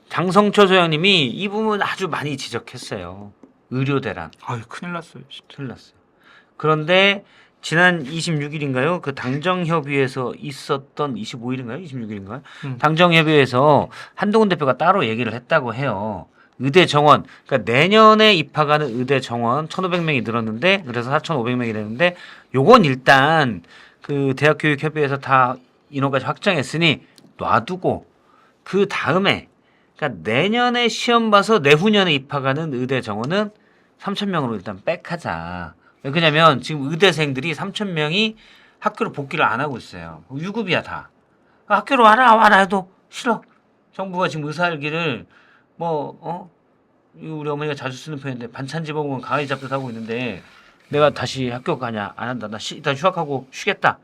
장성철 소장님이 이 부분 아주 많이 지적했어요. 의료 대란. 아유 큰일 났어요. 진짜. 큰일 났어요. 그런데 지난 26일인가요? 그 당정협의회에서 있었던 25일인가요? 26일인가요? 당정협의회에서 한동훈 대표가 따로 얘기를 했다고 해요. 의대 정원, 그러니까 내년에 입학하는 의대 정원 1,500명이 늘었는데 그래서 4,500명이 되는데 요건 일단 그 대학교육협의회에서 다 인원까지 확정했으니 놔두고 그 다음에 그러니까 내년에 시험 봐서 내후년에 입학하는 의대 정원은 3,000명으로 일단 빽하자. 왜냐면 지금 의대생들이 3,000명이 학교로 복귀를 안 하고 있어요. 유급이야 다. 학교로 와라 해도 싫어. 정부가 지금 의사일기를 우리 어머니가 자주 쓰는 표현인데 반찬 집어먹으면 강아지 잡듯 하고 있는데 내가 다시 학교 가냐 안 한다. 나 일단 휴학하고 쉬겠다.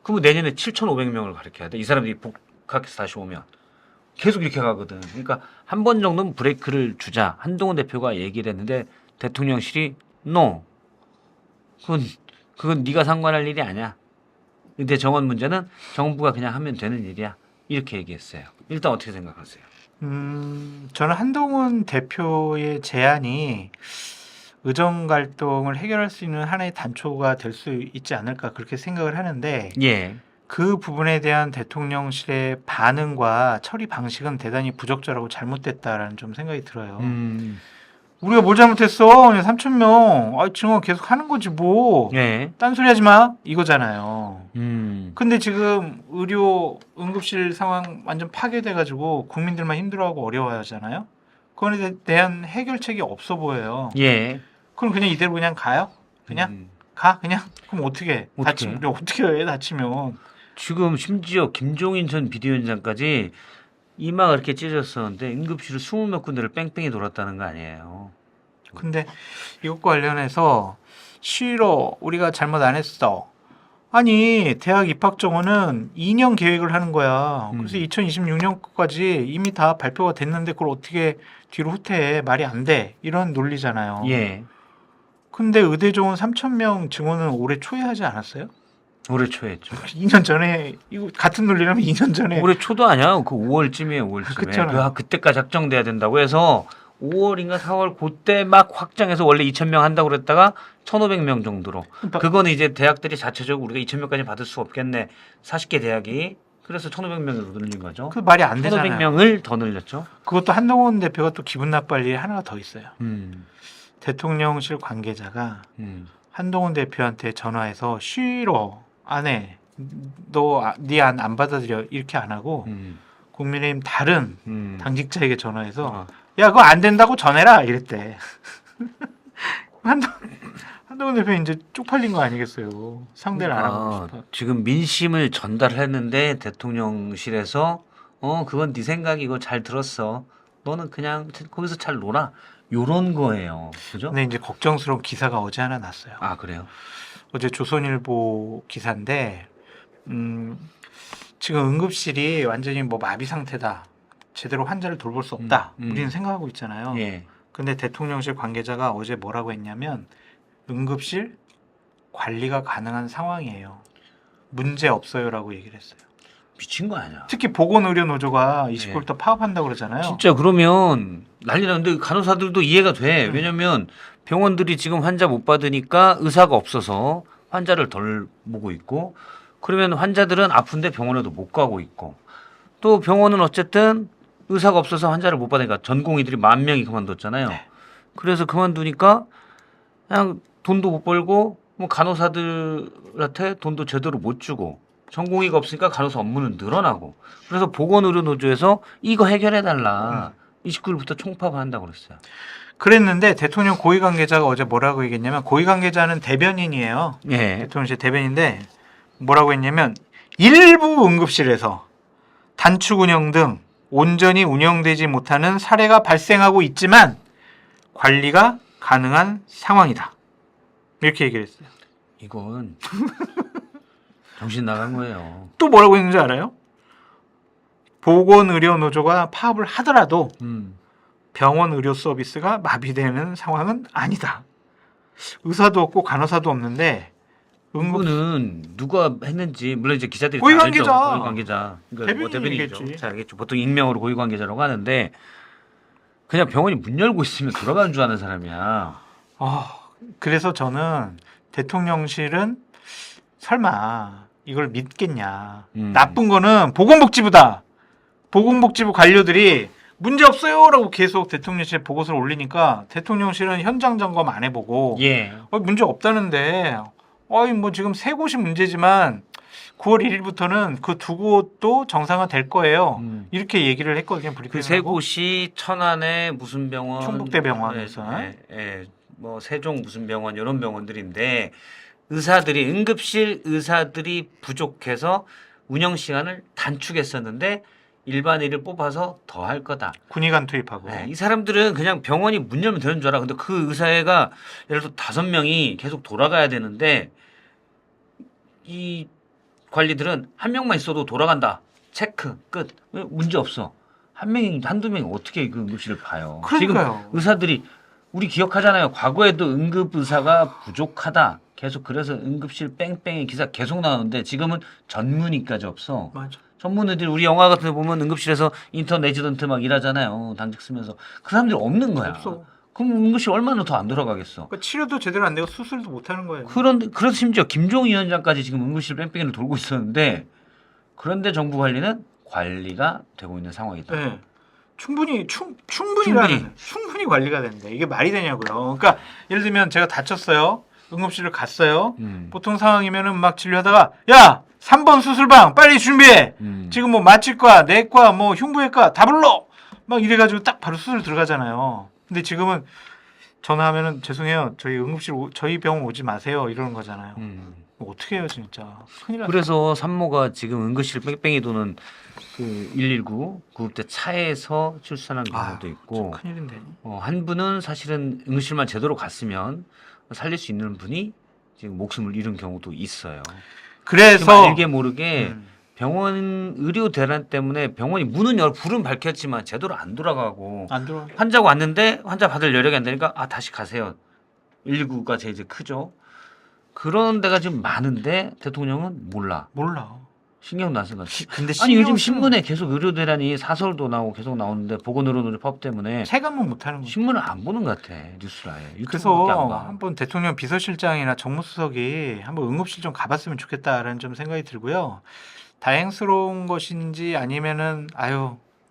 그러면 내년에 7,500명을 가르쳐야 돼. 이 사람들이 복학해서 다시 오면. 계속 이렇게 가거든. 그러니까 한 번 정도는 브레이크를 주자. 한동훈 대표가 얘기를 했는데 대통령실이 no. 그건 네가 상관할 일이 아니야. 의대 정원 문제는 정부가 그냥 하면 되는 일이야. 이렇게 얘기했어요. 일단 어떻게 생각하세요? 저는 한동훈 대표의 제안이 의정 갈등을 해결할 수 있는 하나의 단초가 될 수 있지 않을까 그렇게 생각을 하는데 예. 그 부분에 대한 대통령실의 반응과 처리 방식은 대단히 부적절하고 잘못됐다라는 좀 생각이 들어요. 우리가 뭘 잘못했어? 그냥 3,000명. 지금 계속 하는 거지 뭐. 예. 딴소리 하지 마. 이거잖아요. 음. 근데 지금 의료 응급실 상황 완전 파괴돼가지고 국민들만 힘들어하고 어려워하잖아요. 그거에 대한 해결책이 없어 보여요. 예. 그럼 그냥 이대로 그냥 가요? 그냥 가? 그냥? 그럼 어떻게? 다치면 우리 어떻게 해? 다치면? 지금 심지어 김종인 전 비대위원장까지 이마가 이렇게 찢어졌었는데 응급실을 20몇 군데를 뺑뺑이 돌았다는 거 아니에요. 근데 이것과 관련해서 싫어. 우리가 잘못 안 했어. 아니 대학 입학 정원은 2년 계획을 하는 거야. 그래서 2026년까지 이미 다 발표가 됐는데 그걸 어떻게 뒤로 후퇴해. 말이 안 돼. 이런 논리잖아요. 예. 근데 의대 정원 3,000명 증원은 올해 초에 하지 않았어요? 올해 초에 했죠. 2년 전에 이거 같은 논리라면 2년 전에 올해 초도 아니야. 그 5월쯤이에요. 5월쯤에. 그렇잖아요. 그때까지 확정돼야 된다고 해서 5월인가 4월 그때 막 확정해서 원래 2,000명 한다고 그랬다가 1,500명 정도로. 그거는 이제 대학들이 자체적으로 우리가 2,000명까지 받을 수 없겠네. 40개 대학이. 그래서 1,500명으로 늘린 거죠. 그 말이 안 되잖아요. 1,500명을 더 늘렸죠. 그것도 한동훈 대표가 또 기분 나빠할 일이 하나가 더 있어요. 음. 대통령실 관계자가 한동훈 대표한테 전화해서 싫어 안 해. 너 네 안 받아들여 이렇게 안 하고 국민의힘 다른 당직자에게 전화해서 야 그거 안 된다고 전해라 이랬대. 한동훈 대표 이제 쪽팔린 거 아니겠어요. 상대를 안 하고 싶어. 지금 민심을 전달했는데 대통령실에서 그건 네 생각이고 잘 들었어. 너는 그냥 거기서 잘 놀아. 요런 거예요. 그죠? 근데 이제 걱정스러운 기사가 어제 하나 났어요. 아 그래요? 어제 조선일보 기사인데 지금 응급실이 완전히 뭐 마비 상태다. 제대로 환자를 돌볼 수 없다. 우리는 생각하고 있잖아요. 예. 근데 대통령실 관계자가 어제 뭐라고 했냐면 응급실 관리가 가능한 상황이에요. 문제 없어요라고 얘기를 했어요. 미친 거 아니야? 특히 보건의료노조가 29일부터 파업한다고 그러잖아요. 진짜 그러면 난리 나는데 간호사들도 이해가 돼. 왜냐면 병원들이 지금 환자 못 받으니까 의사가 없어서 환자를 덜 보고 있고 그러면 환자들은 아픈데 병원에도 못 가고 있고 또 병원은 어쨌든 의사가 없어서 환자를 못 받으니까 전공의들이 10,000명이 그만뒀잖아요. 네. 그래서 그만두니까 그냥 돈도 못 벌고 뭐 간호사들한테 돈도 제대로 못 주고 전공의가 없으니까 간호사 업무는 늘어나고 그래서 보건의료노조에서 이거 해결해달라. 29일부터 총파업한다고 그랬어요. 그랬는데 대통령 고위 관계자가 어제 뭐라고 얘기했냐면 고위 관계자는 대변인이에요. 예. 대통령실 대변인인데 뭐라고 했냐면 일부 응급실에서 단축 운영 등 온전히 운영되지 못하는 사례가 발생하고 있지만 관리가 가능한 상황이다. 이렇게 얘기를 했어요. 이건 정신 나간 거예요. 또 뭐라고 했는지 알아요? 보건의료노조가 파업을 하더라도 병원 의료 서비스가 마비되는 상황은 아니다. 의사도 없고 간호사도 없는데 이거는 누가 했는지 물론 이제 기자들이 고위 다 관계자. 알죠. 고위 관계자. 그러니까 뭐 대변인이겠지. 대변인이죠. 잘 알겠죠. 보통 익명으로 고위 관계자라고 하는데 그냥 병원이 문 열고 있으면 돌아가는 줄 아는 사람이야. 그래서 저는 대통령실은 설마 이걸 믿겠냐. 나쁜 거는 보건복지부다. 보건복지부 관료들이 문제 없어요라고 계속 대통령실에 보고서를 올리니까 대통령실은 현장 점검 안 해보고 예. 문제 없다는데 뭐 지금 세 곳이 문제지만 9월 1일부터는 그 두 곳도 정상화 될 거예요. 이렇게 얘기를 했거든요. 그 세 곳이 천안의 무슨 병원, 충북대병원에서 뭐 세종 무슨 병원 이런 병원들인데 의사들이 응급실 의사들이 부족해서 운영 시간을 단축했었는데 일반의를 뽑아서 더 할 거다. 군의관 투입하고. 네, 이 사람들은 그냥 병원이 문 열면 되는 줄 알아. 근데 그 의사가 예를 들어 5명이 계속 돌아가야 되는데 이 관리들은 한 명만 있어도 돌아간다. 체크 끝. 왜 문제 없어. 한 명이 한두 명이 어떻게 그 응급실을 봐요. 그러니까요. 지금 의사들이 우리 기억하잖아요. 과거에도 응급 의사가 부족하다. 계속 그래서 응급실 뺑뺑이 기사 계속 나오는데 지금은 전문의까지 없어. 맞아. 전문의들 우리 영화 같은 데 보면 응급실에서 인턴 레지던트 막 일하잖아요. 당직 쓰면서 그 사람들이 없는 거야. 없어. 그럼 응급실 얼마나 더 안 돌아가겠어. 그러니까 치료도 제대로 안 되고 수술도 못 하는 거예요. 그래서 심지어 김종인 위원장까지 지금 응급실 뺑뺑이를 돌고 있었는데 그런데 정부 관리는 관리가 되고 있는 상황이다. 네. 충분히 관리가 되는데 이게 말이 되냐고요. 그러니까 예를 들면 제가 다쳤어요. 응급실을 갔어요. 보통 상황이면은 막 진료하다가 야 3번 수술방 빨리 준비해. 지금 뭐 마취과, 내과, 뭐 흉부외과 다 불러. 막 이래가지고 딱 바로 수술 들어가잖아요. 근데 지금은 전화하면은 죄송해요. 저희 응급실 저희 병원 오지 마세요. 이러는 거잖아요. 뭐 어떻게 해요 진짜. 큰일 났어. 그래서 산모가 지금 응급실 뺑뺑이 도는 그 119 구급대 차에서 출산한 경우도 있고 큰일인데. 한 분은 사실은 응급실만 제대로 갔으면 살릴 수 있는 분이 지금 목숨을 잃은 경우도 있어요. 그래서 알게 모르게 병원 의료 대란 때문에 병원이 문은 불은 밝혔지만 제대로 안 돌아가고 안 들어. 환자가 왔는데 환자 받을 여력이 안 되니까 다시 가세요. 119가 제일 크죠. 그런 데가 지금 많은데 대통령은 몰라. 신경 안 쓴다. 근데 아니 요즘 신문에 계속 의료 대란이 사설도 나오고 계속 나오는데 보건의료법 때문에 체감은 못하는 거죠. 신문을 안 보는 것 같아. 뉴스를 아예. 그래서 안 봐. 한번 대통령 비서실장이나 정무수석이 한번 응급실 좀 가봤으면 좋겠다라는 좀 생각이 들고요. 다행스러운 것인지 아니면은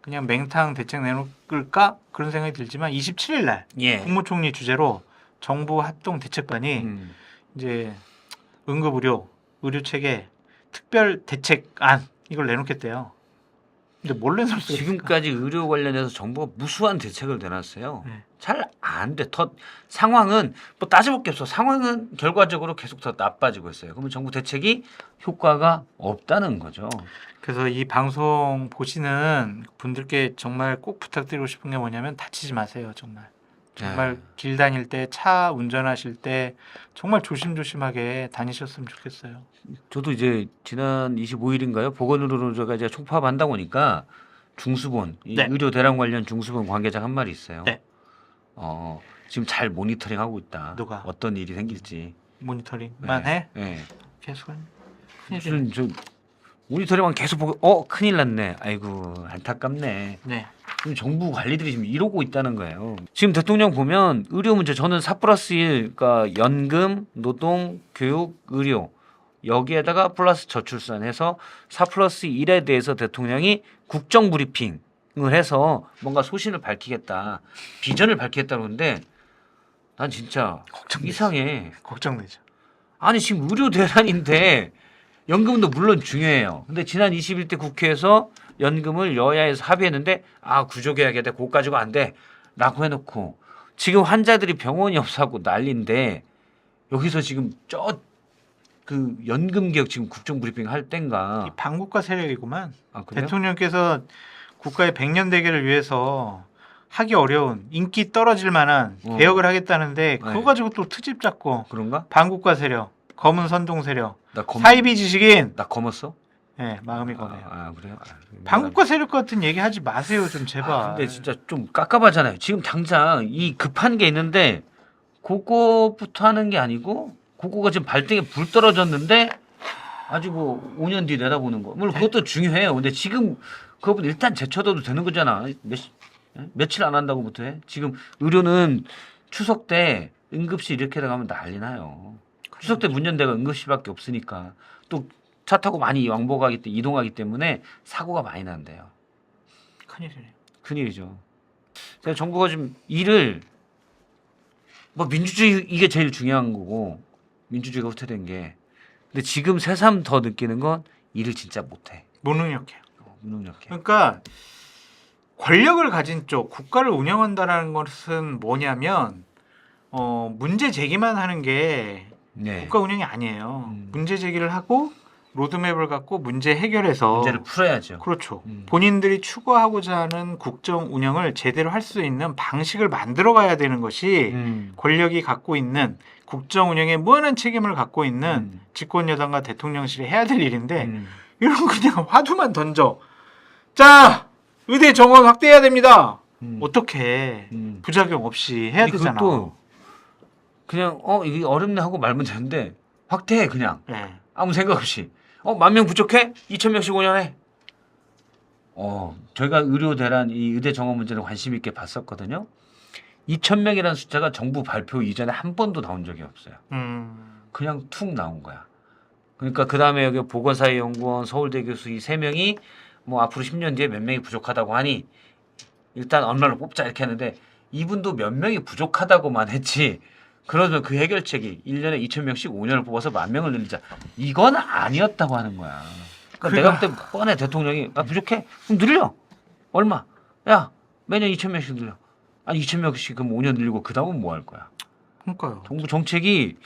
그냥 맹탕 대책 내놓을까 그런 생각이 들지만 27일 날 예. 국무총리 주재로 정부 합동 대책반이 이제 응급의료 체계 특별 대책안 이걸 내놓겠대요. 근데 뭘 내놓을 수 있을까? 지금까지 의료 관련해서 정부가 무수한 대책을 내놨어요. 네. 잘 안 돼. 더 상황은 뭐 따져볼 게 없어. 상황은 결과적으로 계속 더 나빠지고 있어요. 그러면 정부 대책이 효과가 없다는 거죠. 그래서 이 방송 보시는 분들께 정말 꼭 부탁드리고 싶은 게 뭐냐면 다치지 마세요. 정말 길 다닐 때 차 운전하실 때 정말 조심조심하게 다니셨으면 좋겠어요. 저도 이제 지난 25일인가요? 보건의료노조가 이제 총파업한다 보니까 중수본 네. 의료 대란 관련 중수본 관계자 한 마리 있어요. 네. 지금 잘 모니터링하고 있다. 누가? 어떤 일이 생길지. 모니터링만 네. 해? 네. 계속 무슨 모니터링만 계속 보고 큰일 났네. 아이고 안타깝네. 네. 지금 정부 관리들이 지금 이러고 있다는 거예요. 지금 대통령 보면 의료 문제 저는 4+1 그러니까 연금, 노동, 교육, 의료 여기에다가 플러스 저출산해서 4+1에 대해서 대통령이 국정 브리핑을 해서 뭔가 소신을 밝히겠다. 비전을 밝히겠다 그러는데 난 진짜 이상해. 걱정되죠. 아니 지금 의료 대란인데 연금도 물론 중요해요. 근데 지난 21대 국회에서 연금을 여야에서 합의했는데 구조개혁해야 돼. 그거 가지고 안 돼. 라고 해놓고 지금 환자들이 병원이 없어하고 난리인데 여기서 지금 그 연금 개혁 지금 국정 브리핑 할 땐가. 이 반국가 세력이구만. 그래요? 대통령께서 국가의 100년 대계를 위해서 하기 어려운 인기 떨어질 만한 개혁을 하겠다는데 그거 가지고 또 트집 잡고 그런가? 반국가 세력, 검은 선동 세력, 나 사이비 지식인. 나 검었어? 네, 마음이 검해요. 그래요? 반국가 세력 같은 얘기 하지 마세요, 좀 제발. 근데 진짜 좀 깝깝하잖아요. 지금 당장 이 급한 게 있는데 그거부터 하는 게 아니고 그거가 지금 발등에 불 떨어졌는데 아직 뭐 5년 뒤 내다보는 거. 물론 그것도 중요해요. 근데 지금 그거보다 일단 제쳐둬도 되는 거잖아. 예? 며칠 안 한다고부터 해? 지금 의료는 추석 때 응급실 이렇게 나가면 난리 나요. 추석 때 문 연 데가 응급실밖에 없으니까 또 차 타고 많이 왕복하기 때 이동하기 때문에 사고가 많이 난대요. 큰일이네요. 큰일이죠. 그래서 정부가 좀 일을 뭐 민주주의 이게 제일 중요한 거고 민주주의가 후퇴된 게 근데 지금 새삼 더 느끼는 건 일을 진짜 못해. 무능력해요. 무능력해. 그러니까 권력을 가진 쪽 국가를 운영한다라는 것은 뭐냐면 문제 제기만 하는 게 네. 국가 운영이 아니에요. 문제 제기를 하고 로드맵을 갖고 문제 해결해서 문제를 풀어야죠. 그렇죠. 본인들이 추구하고자 하는 국정 운영을 제대로 할 수 있는 방식을 만들어 가야 되는 것이 권력이 갖고 있는 국정 운영에 무한한 책임을 갖고 있는 집권 여당과 대통령실이 해야 될 일인데 이런 거 그냥 화두만 던져. 자, 의대 정원 확대해야 됩니다. 어떻게 부작용 없이 해야 아니, 되잖아. 그것도 그냥 이게 어렵네 하고 말면 되는데 확대해 그냥 네. 아무 생각 없이 10,000명 부족해? 2,000명씩 5년에 저희가 의료 대란 이 의대 정원 문제를 관심 있게 봤었거든요. 2,000명이라는 숫자가 정부 발표 이전에 한 번도 나온 적이 없어요. 그냥 툭 나온 거야. 그러니까 그 다음에 여기 보건사회연구원 서울대 교수 이 3명이 뭐 앞으로 10년 뒤에 몇 명이 부족하다고 하니 일단 얼마를 뽑자 이렇게 했는데 이분도 몇 명이 부족하다고만 했지. 그러면 그 해결책이 1년에 2,000명씩 5년을 뽑아서 10,000명을 늘리자. 이건 아니었다고 하는 거야. 그러니까 내가 볼 때 뻔해 대통령이 부족해? 그럼 늘려. 얼마? 야 매년 2,000명씩 늘려. 아니 2,000명씩 그럼 5년 늘리고 그 다음은 뭐 할 거야? 그러니까요. 정부 정책이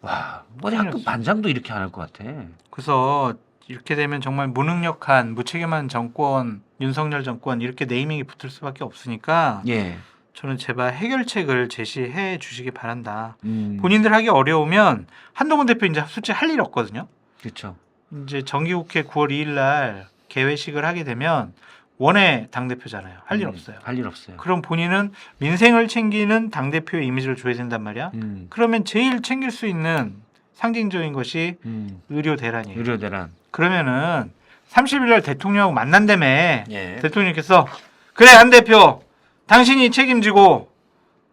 뭐 학급 반장도 이렇게 안 할 것 같아. 그래서 이렇게 되면 정말 무능력한 무책임한 정권 윤석열 정권 이렇게 네이밍이 붙을 수밖에 없으니까 예. 저는 제발 해결책을 제시해 주시기 바란다. 음. 본인들 하기 어려우면 한동훈 대표 이제 솔직히 할 일 없거든요. 그렇죠. 이제 정기국회 9월 2일 날 개회식을 하게 되면 원외 당대표잖아요. 할 일 없어요. 할 일 없어요. 그럼 본인은 민생을 챙기는 당대표의 이미지를 줘야 된단 말이야. 그러면 제일 챙길 수 있는 상징적인 것이 의료 대란이에요. 의료 대란. 그러면은 30일 날 대통령하고 만난다며. 예. 대통령께서 그래 안 대표 당신이 책임지고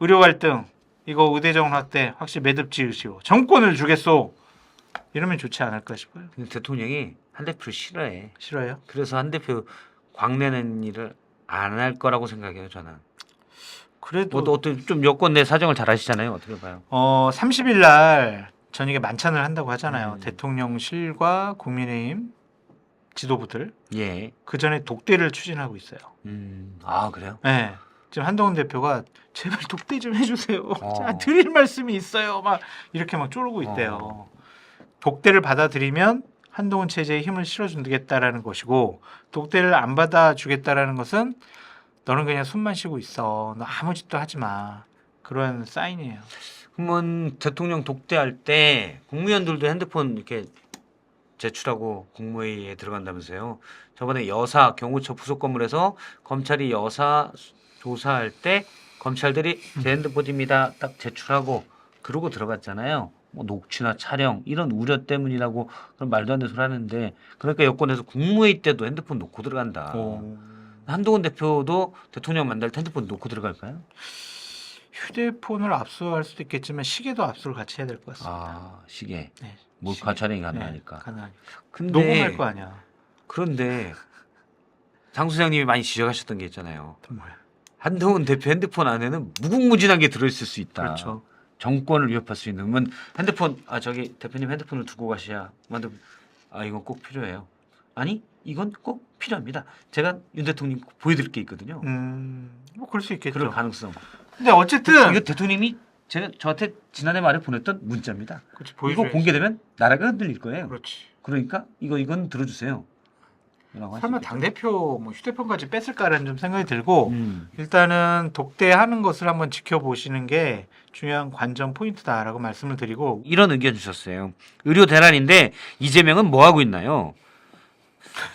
의료 갈등 이거 의대정원 확대 확실히 매듭 지으시오. 정권을 주겠소. 이러면 좋지 않을까 싶어요. 근데 대통령이 한 대표를 싫어해. 싫어요? 그래서 한 대표 광내는 일을 안 할 거라고 생각해요. 저는. 그래도 뭐 어떤 좀 여권 내 사정을 잘 아시잖아요. 어떻게 봐요? 30일 날 저녁에 만찬을 한다고 하잖아요. 대통령실과 국민의힘 지도부들. 예. 그 전에 독대를 추진하고 있어요. 그래요? 네. 지금 한동훈 대표가 제발 독대 좀 해주세요. 어. 드릴 말씀이 있어요. 막 이렇게 막 쪼르고 있대요. 독대를 받아들이면 한동훈 체제에 힘을 실어주겠다라는 것이고 독대를 안 받아주겠다라는 것은 너는 그냥 숨만 쉬고 있어. 너 아무 짓도 하지 마. 그런 사인이에요. 그러면 대통령 독대할 때 국무위원들도 핸드폰 이렇게 제출하고 국무회의에 들어간다면서요. 저번에 여사 경호처 부속 건물에서 검찰이 여사 조사할 때 검찰들이 제 핸드폰입니다 딱 제출하고 그러고 들어갔잖아요. 뭐 녹취나 촬영 이런 우려 때문이라고 그런 말도 안 되는 소리 하는데 그러니까 여권에서 국무회의 때도 핸드폰 놓고 들어간다. 한동훈 대표도 대통령 만날 때 핸드폰 놓고 들어갈까요? 휴대폰을 압수할 수도 있겠지만 시계도 압수를 같이 해야 될 것 같습니다. 시계. 네. 몰카 촬영이 가능하니까. 네, 가능하니까. 근데 녹음할 거 아니야. 그런데 장 소장님이 많이 지적하셨던 게 있잖아요. 또 뭐야? 한동훈 대표 핸드폰 안에는 무궁무진한 게 들어있을 수 있다. 그렇죠. 정권을 위협할 수 있는. 그러면 핸드폰 저기 대표님 핸드폰을 두고 가셔야. 이건 꼭 필요해요. 아니 이건 꼭 필요합니다. 제가 윤 대통령 보여드릴 게 있거든요. 뭐 그럴 수 있겠죠. 그럴 가능성. 근데 어쨌든 이거 대통령이 저한테 지난해 말에 보냈던 문자입니다. 그렇지, 이거 보여줘야지. 공개되면 나라가 흔들릴 거예요. 그렇지. 그러니까 이건 들어주세요. 설마 당 대표 뭐 휴대폰까지 뺐을까라는 좀 생각이 들고 음. 일단은 독대하는 것을 한번 지켜보시는 게 중요한 관전 포인트다라고 말씀을 드리고 이런 의견 주셨어요. 의료 대란인데 이재명은 뭐 하고 있나요?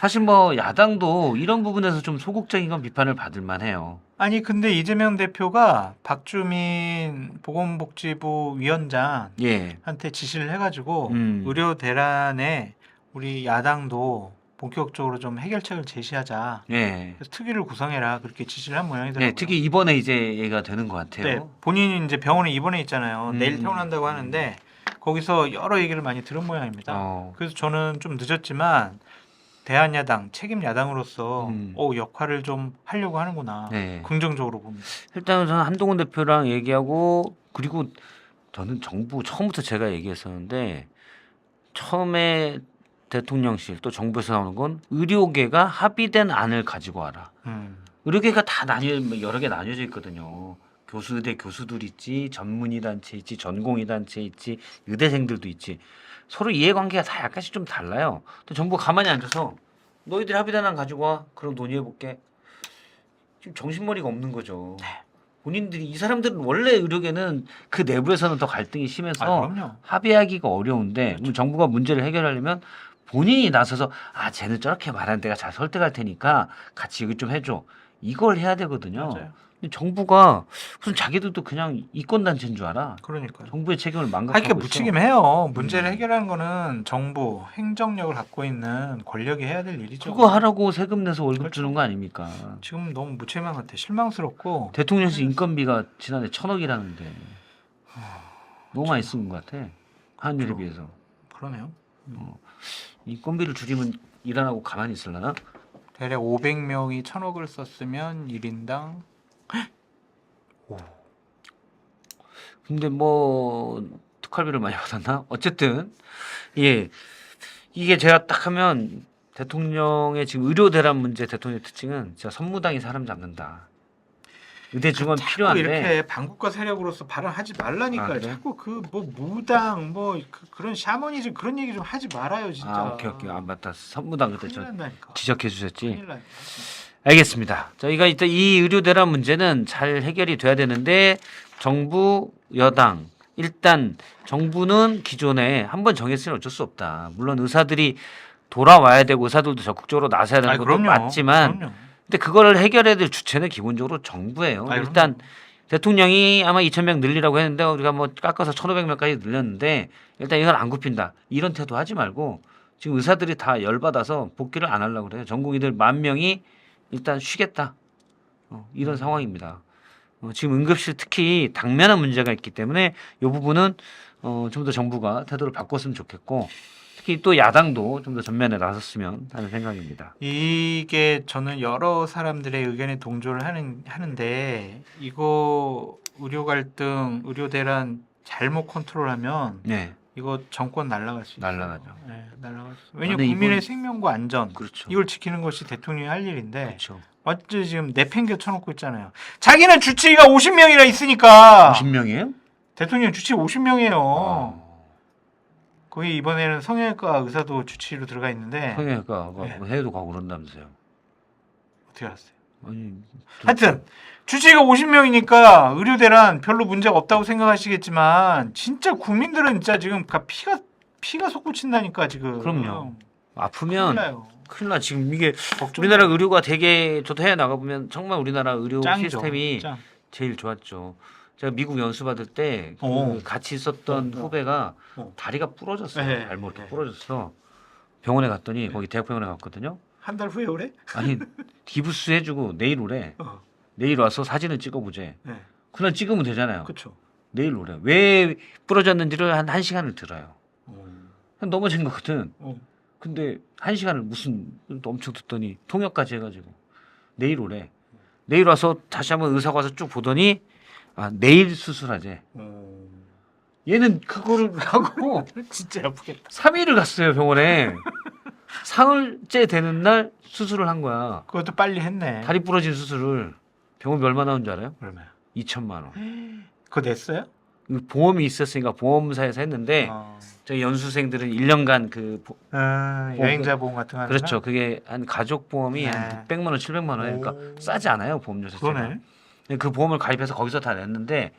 사실 뭐 야당도 이런 부분에서 좀 소극적인 건 비판을 받을 만해요. 아니 근데 이재명 대표가 박주민 보건복지부 위원장한테 예. 지시를 해가지고 음. 의료 대란에 우리 야당도 본격적으로 좀 해결책을 제시하자. 예. 그래서 특위를 구성해라 그렇게 지시를 한 모양이더라고요. 네, 특히 이번에 이제 얘기가 되는 것 같아요. 네, 본인이 이제 병원에 입원해 있잖아요. 내일 음. 퇴원한다고 하는데 거기서 여러 얘기를 많이 들은 모양입니다. 그래서 저는 좀 늦었지만 대한야당 책임 야당으로서 역할을 좀 하려고 하는구나. 네. 긍정적으로 봅니다. 일단은 저는 한동훈 대표랑 얘기하고 그리고 저는 정부 처음부터 제가 얘기했었는데 처음에 대통령실 또 정부에서 나오는 건 의료계가 합의된 안을 가지고 와라. 의료계가 다 여러 개 나뉘어져 있거든요. 의대 교수들 있지, 전문의 단체 있지, 전공의 단체 있지, 의대생들도 있지. 서로 이해관계가 다 약간씩 좀 달라요. 또 정부가 가만히 앉아서 너희들이 합의된 안 가지고 와. 그럼 논의해볼게. 지금 정신머리가 없는 거죠. 본인들이 이 사람들은 원래 의료계는 그 내부에서는 더 갈등이 심해서 그럼요. 합의하기가 어려운데 그럼 정부가 문제를 해결하려면 본인이 나서서 쟤는 저렇게 말하는 데가 잘 설득할 테니까 같이 얘기 좀 해줘. 이걸 해야 되거든요. 맞아요. 근데 정부가 무슨 자기들도 그냥 이권단체인 줄 알아. 그러니까요. 정부의 책임을 하여튼 망각하고 있어. 무책임해요. 문제를 해결하는 거는 정부, 행정력을 갖고 있는 권력이 해야 될 일이죠. 그거 하라고 세금 내서 월급 그렇죠. 주는 거 아닙니까? 지금 너무 무책임한 것 같아. 실망스럽고. 대통령실 인건비가 지난해 1,000억이라는데 너무 많이 쓴 것 같아. 하는 일에 비해서. 그러네요. 인건비를 줄이면 일 안 하고 가만히 있을라나? 대략 500명이 1,000억을 썼으면 1인당 근데 뭐 특활비를 많이 받았나? 어쨌든 예 이게 제가 딱 하면 대통령의 지금 의료 대란 문제 대통령의 특징은 진짜 선무당이 사람 잡는다. 의대 증원 자꾸 필요한데 이렇게 반국가 세력으로서 발언하지 말라니까요. 그래? 자꾸 그 뭐 무당 뭐 그런 샤머니즘 그런 얘기 좀 하지 말아요 진짜. 오케이 맞다 선무당 그때 큰일 저 난다니까. 지적해 주셨지. 큰일 나니까. 알겠습니다. 저희가 일단 이 의료 대란 문제는 잘 해결이 돼야 되는데 정부 여당 일단 정부는 기존에 한번 정했으니 어쩔 수 없다. 물론 의사들이 돌아와야 되고 의사들도 적극적으로 나서야 되는 것도 그럼요. 맞지만 그럼요. 근데 그거를 해결해야 될 주체는 기본적으로 정부예요. 일단 대통령이 아마 2,000명 늘리라고 했는데 우리가 뭐 깎아서 1,500명까지 늘렸는데 일단 이건 안 굽힌다. 이런 태도 하지 말고 지금 의사들이 다 열받아서 복귀를 안 하려고 그래요. 전국인들 10,000명이 일단 쉬겠다. 이런 상황입니다. 지금 응급실 특히 당면한 문제가 있기 때문에 이 부분은 좀 더 정부가 태도를 바꿨으면 좋겠고 특히 또 야당도 좀 더 전면에 나섰으면 하는 생각입니다. 이게 저는 여러 사람들의 의견에 동조를 하는데 이거 의료 갈등, 의료 대란 잘못 컨트롤하면 네, 이거 정권 날아갈 수 있어요. 날아가죠. 네, 날아갈 수. 왜냐면 근데 국민의 생명과 안전 그렇죠. 이걸 지키는 것이 대통령이 할 일인데 그렇죠. 완전 지금 내팽겨 쳐놓고 있잖아요. 자기는 주치의가 50명이나 있으니까 50명이에요? 대통령 주치의 50명이에요. 거기 이번에는 성형외과 의사도 주치의로 들어가 있는데 성형외과 네. 해외도 가고 그런다면서요. 어떻게 알았어요? 아니, 하여튼 주치의가 50명이니까 의료 대란 별로 문제가 없다고 생각하시겠지만 진짜 국민들은 진짜 지금 피가 솟구친다니까 지금. 그럼요. 큰일 아프면 나요. 큰일 나. 지금 이게 우리나라 의료가 되게 저도 해외 나가 보면 정말 우리나라 의료 짱이죠. 시스템이 짱. 제일 좋았죠. 제가 미국 연수 받을 때 어. 같이 있었던 후배가 다리가 부러졌어요. 네. 발목 이렇게 부러졌어. 병원에 갔더니 거기 대학병원에 갔거든요. 한 달 후에 오래? 아니 기부스 해주고 내일 오래. 내일 와서 사진을 찍어보재. 네. 그날 찍으면 되잖아요. 그렇죠. 내일 오래. 왜 부러졌는지를 한 1시간을 들어요. 넘어진 거거든. 근데 1시간을 무슨 또 엄청 듣더니 통역까지 해가지고 내일 오래. 내일 와서 다시 한번 의사가 와서 쭉 보더니 내일 수술하재. 얘는 그거를 하고 진짜 아프겠다. 3일을 갔어요 병원에. 사흘째 되는 날 수술을 한 거야. 그것도 빨리 했네. 다리 부러진 수술을 병원비 얼마 나온 줄 알아요? 얼마야? 2천만 원. 그거 냈어요? 보험이 있었으니까 보험사에서 했는데 저희 연수생들은 1년간 그 여행자 보험 같은 거 하는 그렇죠. 그게 한 가족 보험이 한 600만 원, 700만 원 그러니까 싸지 않아요 보험료 자체가. 그러네. 그 보험을 가입해서 거기서 다 냈는데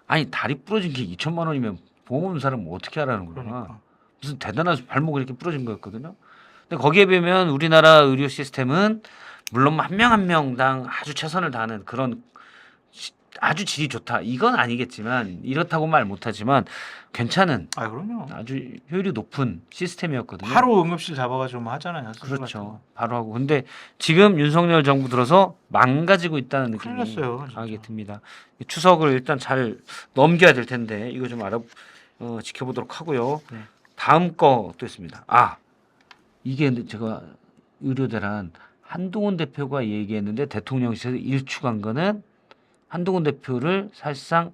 아니 다리 부러진 게 2천만 원이면 보험사는 뭐 어떻게 하라는 거야. 그러니까. 무슨 대단한 발목이 이렇게 부러진 거였거든요. 근데 거기에 비하면 우리나라 의료 시스템은 물론 한 명 한 명당 아주 최선을 다하는 그런 아주 질이 좋다 이건 아니겠지만 이렇다고 말 못하지만 괜찮은 아 그럼요. 아주 효율이 높은 시스템이었거든요. 바로 응급실 잡아가지고 뭐 하잖아요. 수술 같은 그렇죠. 거. 바로 하고. 근데 지금 윤석열 정부 들어서 망가지고 있다는 큰일 느낌이 났어요, 진짜. 강하게 듭니다. 추석을 일단 잘 넘겨야 될 텐데 이거 좀 지켜보도록 하고요. 네. 다음 거 또 있습니다. 아 이게 근데 제가 의료대란 한동훈 대표가 얘기했는데 대통령실에서 일축한 거는 한동훈 대표를 사실상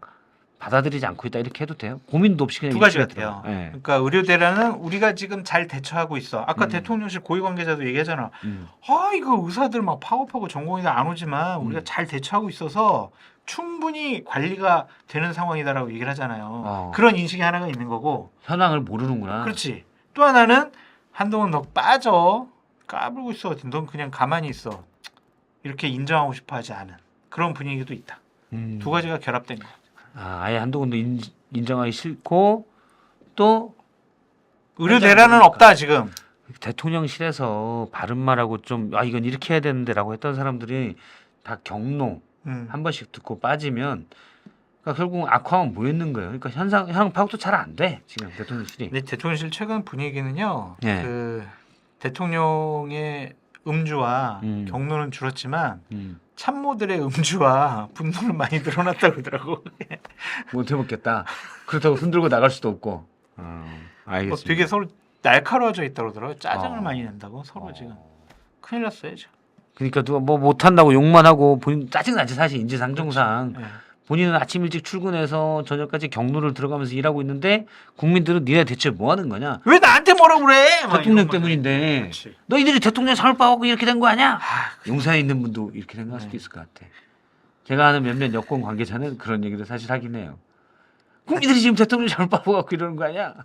받아들이지 않고 있다 이렇게 해도 돼요? 고민도 없이 그냥 두 가지가 일축했더라고요. 돼요. 예. 그러니까 의료대란은 우리가 지금 잘 대처하고 있어. 아까 음. 대통령실 고위 관계자도 얘기하잖아. 음. 아 이거 의사들 막 파업하고 전공의들 안 오지만 우리가 음. 잘 대처하고 있어서 충분히 관리가 되는 상황이다라고 얘기를 하잖아요. 그런 인식이 하나가 있는 거고. 현황을 모르는구나. 그렇지. 또 하나는 한동훈 너 빠져. 까불고 있어. 넌 그냥 가만히 있어. 이렇게 인정하고 싶어하지 않은 그런 분위기도 있다. 두 가지가 결합된 거. 아예 한동훈도 인정하기 싫고 또 의료대란은 없다 지금. 대통령실에서 바른 말하고 좀 이건 이렇게 해야 되는데라고 했던 사람들이 다 경로 한 번씩 듣고 빠지면 그러니까 결국 악화만 모였는 거예요. 그러니까 현황 파악도 잘 안 돼 지금 대통령실이. 근데 대통령실 최근 분위기는요. 예. 그 대통령의 음주와 음. 경로는 줄었지만 음. 참모들의 음주와 분노는 많이 늘어났다고 그러더라고. 못 해먹겠다. 그렇다고 흔들고 나갈 수도 없고. 알겠습니다. 되게 서로 날카로워져 있다고 그러더라고요. 짜증을 어. 많이 낸다고 서로 지금. 큰일 났어요 지금. 그러니까 누가 뭐 못한다고 욕만 하고 본인 짜증나지 사실 인지상정상. 예. 본인은 아침 일찍 출근해서 저녁까지 경로를 들어가면서 일하고 있는데 국민들은 니네 대체 뭐 하는 거냐? 왜 나한테 뭐라 그래? 막 대통령 이런 때문인데 그렇지. 너희들이 대통령 잘못 봐갖고 이렇게 된 거 아니야? 용산에 있는 분도 이렇게 생각할 수도 네. 있을 것 같아. 제가 아는 몇몇 여권 관계자는 그런 얘기를 사실 하긴 해요. 국민들이 지금 대통령 잘못 봐갖고 이러는 거 아니야?